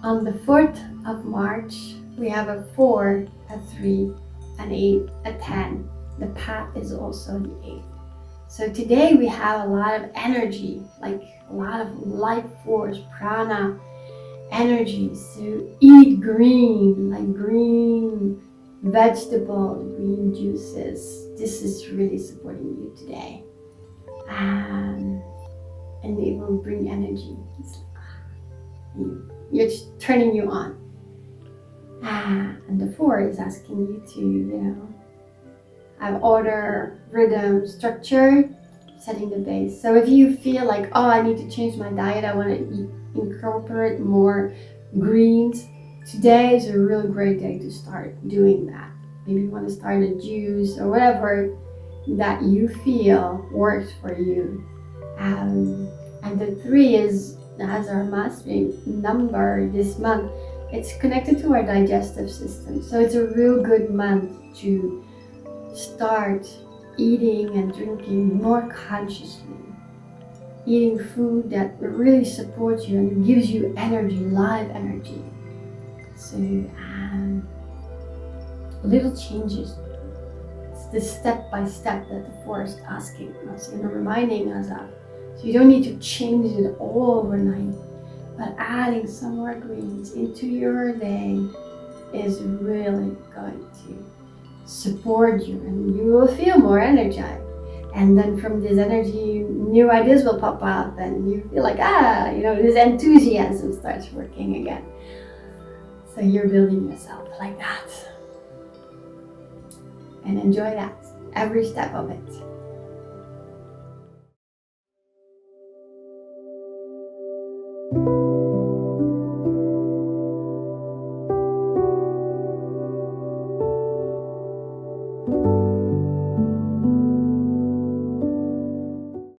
On the 4th of March, we have a 4, a 3, an 8, a 10. The path is also the 8. So today we have a lot of energy, like a lot of life force, prana energy. So eat green, like green vegetables, green juices. This is really supporting you today. And it will bring energy. It's turning you on. And the 4 is asking you to, have order, rhythm, structure, setting the base. So if you feel like, oh, I need to change my diet, I want to incorporate more greens, today is a really great day to start doing that. Maybe you want to start a juice or whatever that you feel works for you. And the 3 has our mastering number this month. It's connected to our digestive system. So it's a real good month to start eating and drinking more consciously. Eating food that really supports you and gives you energy, live energy. So little changes. It's the step by step that the 4 is asking us and reminding us of. So you don't need to change it all overnight, but adding some more greens into your day is really going to support you, and you will feel more energized. And then from this energy, new ideas will pop up and you feel like, this enthusiasm starts working again. So you're building yourself like that. And enjoy that, every step of it.